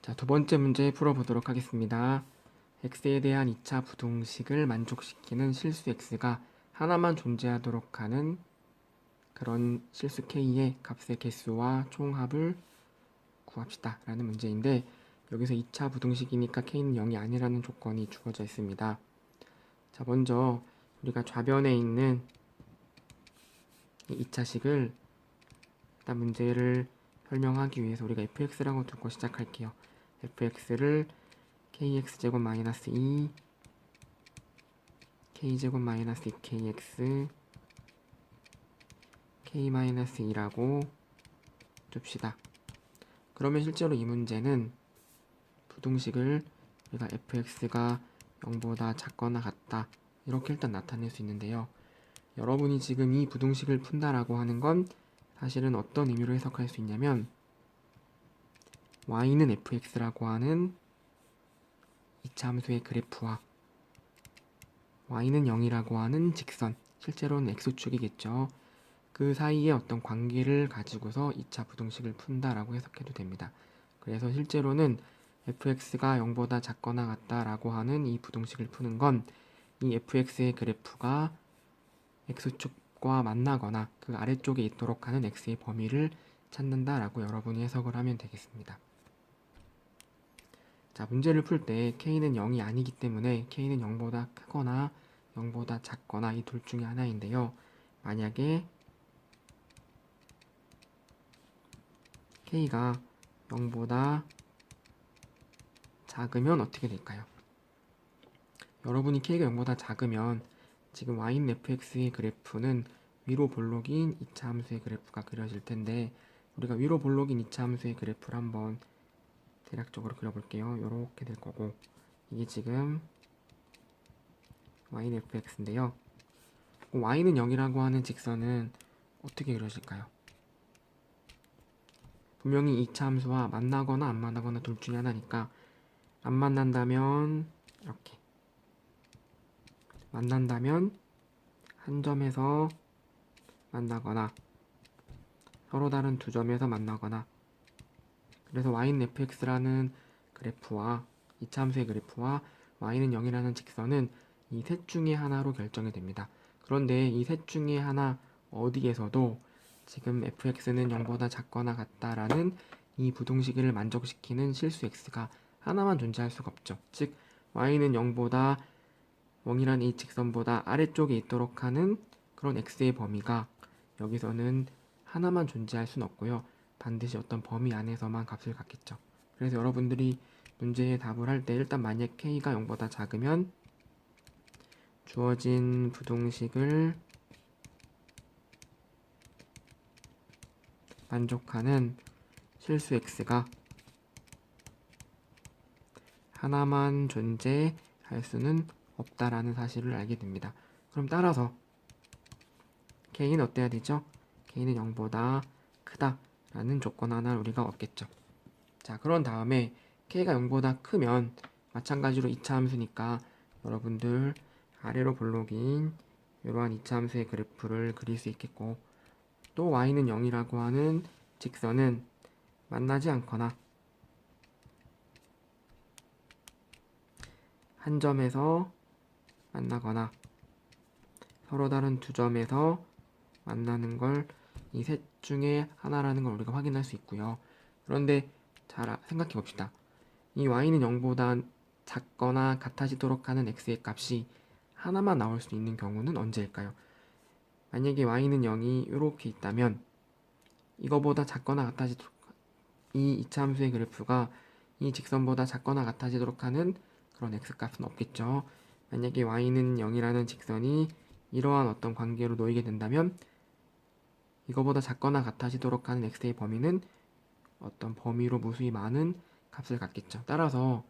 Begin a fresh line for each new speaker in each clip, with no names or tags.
자, 두 번째 문제 풀어보도록 하겠습니다. x에 대한 2차 부등식을 만족시키는 실수 x가 하나만 존재하도록 하는 그런 실수 k의 값의 개수와 총합을 구합시다 라는 문제인데, 여기서 2차 부등식이니까 k는 0이 아니라는 조건이 주어져 있습니다. 자, 먼저 우리가 좌변에 있는 이 2차식을 일단 문제를 설명하기 위해서 우리가 fx라고 두고 시작할게요. fx를 kx제곱 마이너스 2 k제곱 마이너스 2kx k 마이너스 2라고 둡시다. 그러면 실제로 이 문제는 부등식을 우리가 fx가 0보다 작거나 같다 이렇게 일단 나타낼 수 있는데요. 여러분이 지금 이 부등식을 푼다라고 하는 건 사실은 어떤 의미로 해석할 수 있냐면, y는 fx라고 하는 2차 함수의 그래프와 y는 0이라고 하는 직선, 실제로는 x축이겠죠. 그 사이에 어떤 관계를 가지고서 2차 부등식을 푼다라고 해석해도 됩니다. 그래서 실제로는 fx가 0보다 작거나 같다라고 하는 이 부등식을 푸는 건 이 fx의 그래프가 x축과 만나거나 그 아래쪽에 있도록 하는 x의 범위를 찾는다라고 여러분이 해석을 하면 되겠습니다. 자, 문제를 풀 때 k는 0이 아니기 때문에 k는 0보다 크거나 0보다 작거나 이 둘 중에 하나인데요. 만약에 k가 0보다 작으면 어떻게 될까요? 여러분이 k가 0보다 작으면 지금 y는 fx의 그래프는 위로 볼록인 2차 함수의 그래프가 그려질 텐데, 우리가 위로 볼록인 2차 함수의 그래프를 한번 대략적으로 그려볼게요. 이렇게 될 거고, 이게 지금 y는 fx인데요. y는 0이라고 하는 직선은 어떻게 그려질까요? 분명히 2차 함수와 만나거나 안 만나거나 둘 중에 하나니까, 안 만난다면 이렇게, 만난다면 한 점에서 만나거나 서로 다른 두 점에서 만나거나, 그래서 y는 fx라는 그래프와 2차 함수의 그래프와 y는 0이라는 직선은 이 셋 중에 하나로 결정이 됩니다. 그런데 이 셋 중에 하나 어디에서도 지금 fx는 0보다 작거나 같다라는 이 부등식을 만족시키는 실수 x가 하나만 존재할 수가 없죠. 즉 y는 0보다 0이라는 이 직선보다 아래쪽에 있도록 하는 그런 x의 범위가 여기서는 하나만 존재할 수는 없고요. 반드시 어떤 범위 안에서만 값을 갖겠죠. 그래서 여러분들이 문제의 답을 할 때 일단 만약 k가 0보다 작으면 주어진 부등식을 만족하는 실수 x가 하나만 존재할 수는 없다라는 사실을 알게 됩니다. 그럼 따라서 k는 어때야 되죠? k는 0보다 크다라는 조건 하나를 우리가 얻겠죠. 자, 그런 다음에 k가 0보다 크면 마찬가지로 2차 함수니까 여러분들 아래로 볼록인 이러한 2차 함수의 그래프를 그릴 수 있겠고, 또 y는 0이라고 하는 직선은 만나지 않거나 한 점에서 만나거나 서로 다른 두 점에서 만나는 걸 이 셋 중에 하나라는 걸 우리가 확인할 수 있고요. 그런데 잘 생각해 봅시다. 이 y는 0보다 작거나 같아지도록 하는 x의 값이 하나만 나올 수 있는 경우는 언제일까요? 만약에 y는 0이 이렇게 있다면 이거보다 작거나 같아지도록, 이 2차 함수의 그래프가 이 직선보다 작거나 같아지도록 하는 그런 x값은 없겠죠. 만약에 y는 0이라는 직선이 이러한 어떤 관계로 놓이게 된다면 이거보다 작거나 같아지도록 하는 x의 범위는 어떤 범위로 무수히 많은 값을 갖겠죠. 따라서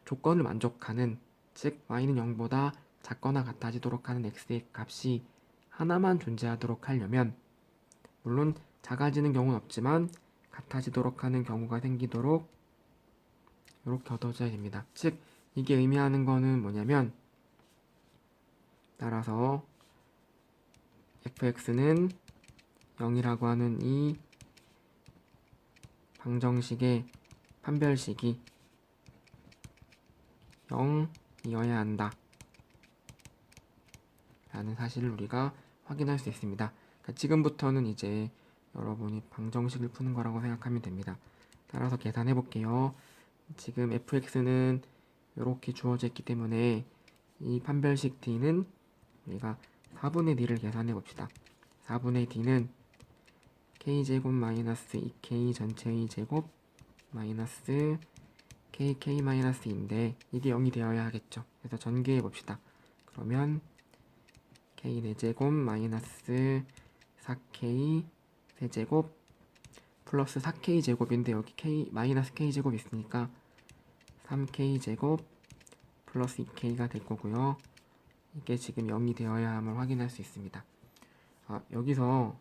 조건을 만족하는, 즉 y는 0보다 작거나 같아지도록 하는 x의 값이 하나만 존재하도록 하려면, 물론 작아지는 경우는 없지만 같아지도록 하는 경우가 생기도록 이렇게 얻어져야 됩니다. 즉 이게 의미하는 거는 뭐냐면, 따라서 fx는 0이라고 하는 이 방정식의 판별식이 0이어야 한다 라는 사실을 우리가 확인할 수 있습니다. 그러니까 지금부터는 이제 여러분이 방정식을 푸는 거라고 생각하면 됩니다. 따라서 계산해 볼게요. 지금 fx는 이렇게 주어져 있기 때문에 이 판별식 d는 우리가 4분의 d를 계산해 봅시다. 4분의 d는 k제곱 마이너스 2k 전체의 제곱 마이너스 kk 마이너스 2인데 이게 0이 되어야 하겠죠. 그래서 전개해 봅시다. 그러면 k 4제곱 마이너스 4k 세제곱 플러스 4k 제곱인데 여기 k 마이너스 k 제곱 있으니까 3k 제곱 플러스 2k가 될 거고요. 이게 지금 0이 되어야 함을 확인할 수 있습니다. 여기서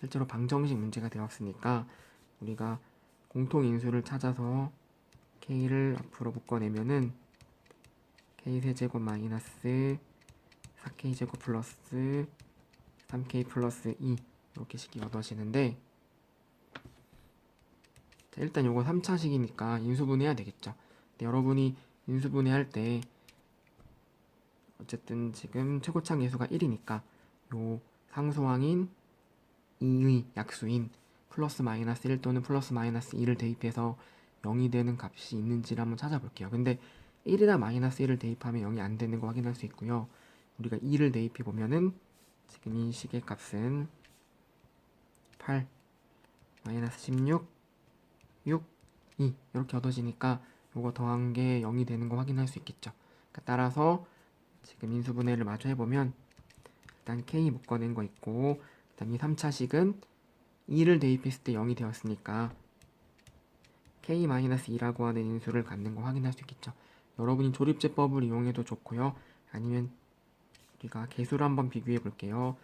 실제로 방정식 문제가 되었으니까 우리가 공통인수를 찾아서 k를 앞으로 묶어내면은 k 세제곱 마이너스 4k 제곱 플러스 3k 플러스 2 이렇게 식이 얻어지는데, 자, 일단 요거 3차식이니까 인수분해해야 되겠죠. 근데 여러분이 인수분해할 때 어쨌든 지금 최고차 계수가 1이니까 요 상수항인 2의 약수인 플러스 마이너스 1 또는 플러스 마이너스 2를 대입해서 0이 되는 값이 있는지를 한번 찾아볼게요. 근데 1이나 마이너스 1을 대입하면 0이 안 되는 거 확인할 수 있고요. 우리가 2를 대입해 보면은 지금 이 식의 값은 8 마이너스 16 6 2 이렇게 얻어지니까 요거 더한 게 0이 되는 거 확인할 수 있겠죠. 그러니까 따라서 지금 인수분해를 마저 해보면 일단 k 묶어낸 거 있고, 그 다음 이 3차식은 2를 대입했을 때 0이 되었으니까 k-2라고 하는 인수를 갖는 거 확인할 수 있겠죠. 여러분이 조립제법을 이용해도 좋고요. 아니면 우리가 개수를 한번 비교해 볼게요.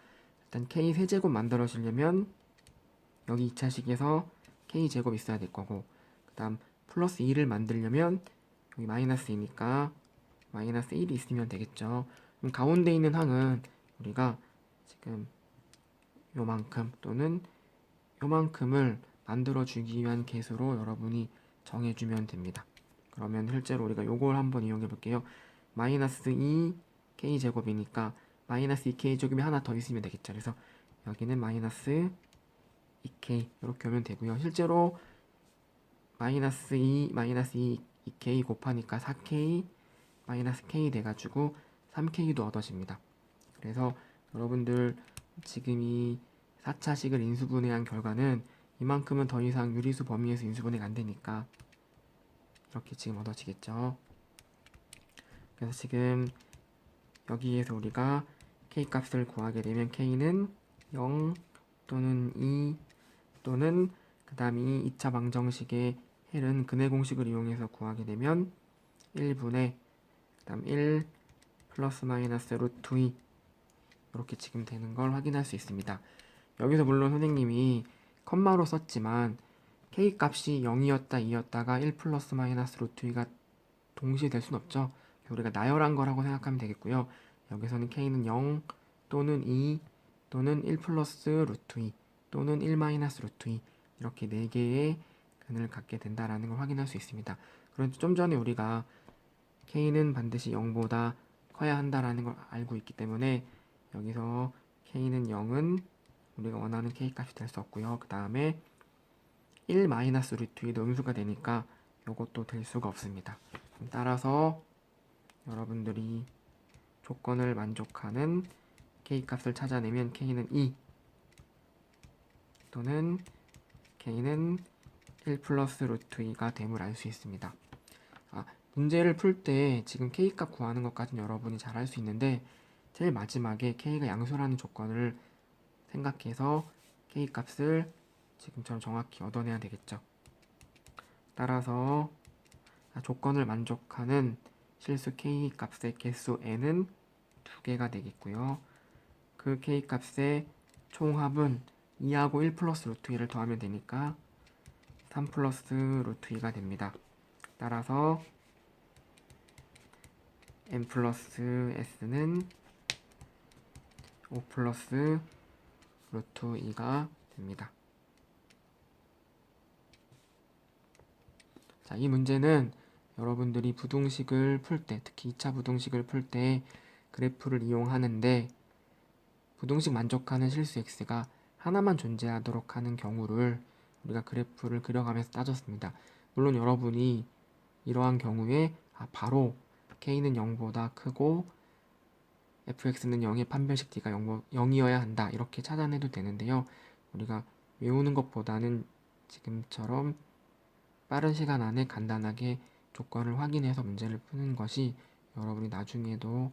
일단 k 세제곱 만들어지려면 여기 2차식에서 k제곱 있어야 될 거고, 그 다음 플러스 2를 만들려면 여기 마이너스 2니까 마이너스 1이 있으면 되겠죠. 그럼 가운데 있는 항은 우리가 지금 요만큼 또는 요만큼을 만들어주기 위한 개수로 여러분이 정해주면 됩니다. 그러면 실제로 우리가 요걸 한번 이용해 볼게요. 마이너스 2 k제곱이니까 마이너스 2k제곱이 하나 더 있으면 되겠죠. 그래서 여기는 마이너스 2k 이렇게 오면 되고요. 실제로 마이너스 2 마이너스 2k 곱하니까 4k 마이너스 k 돼가지고 3k도 얻어집니다. 그래서 여러분들 지금 이 4차식을 인수분해한 결과는 이만큼은 더 이상 유리수 범위에서 인수분해가 안 되니까 이렇게 지금 얻어지겠죠. 그래서 지금 여기에서 우리가 k 값을 구하게 되면 k는 0 또는 2 또는 그 다음 이 2차 방정식의 헬은 근해 공식을 이용해서 구하게 되면 1분의 그 다음 1 플러스 마이너스 루트 2 이렇게 지금 되는 걸 확인할 수 있습니다. 여기서 물론 선생님이 컴마로 썼지만 k 값이 0이었다 2였다가 1 플러스 마이너스 루트 2가 동시에 될 순 없죠. 우리가 나열한 거라고 생각하면 되겠고요. 여기서는 k는 0 또는 2 또는 1 플러스 루트 2 또는 1 마이너스 루트 2 이렇게 4개의 근을 갖게 된다라는 걸 확인할 수 있습니다. 그런데 좀 전에 우리가 k는 반드시 0보다 커야 한다라는 걸 알고 있기 때문에 여기서 k는 0은 우리가 원하는 k 값이 될 수 없고요. 그 다음에 1 마이너스 루트 2도 음수가 되니까 이것도 될 수가 없습니다. 따라서 여러분들이 조건을 만족하는 k 값을 찾아내면 k는 2 또는 k는 1 플러스 루트 2가 됨을 알 수 있습니다. 문제를 풀 때 지금 k 값 구하는 것까지는 여러분이 잘 할 수 있는데 제일 마지막에 k가 양수라는 조건을 생각해서 k 값을 지금처럼 정확히 얻어내야 되겠죠. 따라서 조건을 만족하는 실수 k 값의 개수 n은 2개가 되겠고요. 그 k 값의 총합은 2하고 1 플러스 루트 2를 더하면 되니까 3 플러스 루트 2가 됩니다. 따라서 n 플러스 s는 5 플러스 루트 2가 됩니다. 자, 이 문제는 여러분들이 부등식을 풀 때, 특히 2차 부등식을 풀 때 그래프를 이용하는데 부등식 만족하는 실수 x가 하나만 존재하도록 하는 경우를 우리가 그래프를 그려가면서 따졌습니다. 물론 여러분이 이러한 경우에 바로 k는 0보다 크고 fx는 0의 판별식 d가 0이어야 한다 이렇게 찾아내도 되는데요. 우리가 외우는 것보다는 지금처럼 빠른 시간 안에 간단하게 조건을 확인해서 문제를 푸는 것이 여러분이 나중에도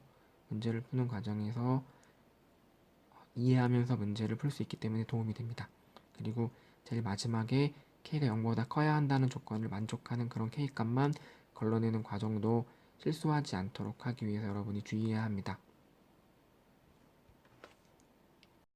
문제를 푸는 과정에서 이해하면서 문제를 풀 수 있기 때문에 도움이 됩니다. 그리고 제일 마지막에 k가 0보다 커야 한다는 조건을 만족하는 그런 k 값만 걸러내는 과정도 실수하지 않도록 하기 위해서 여러분이 주의해야 합니다.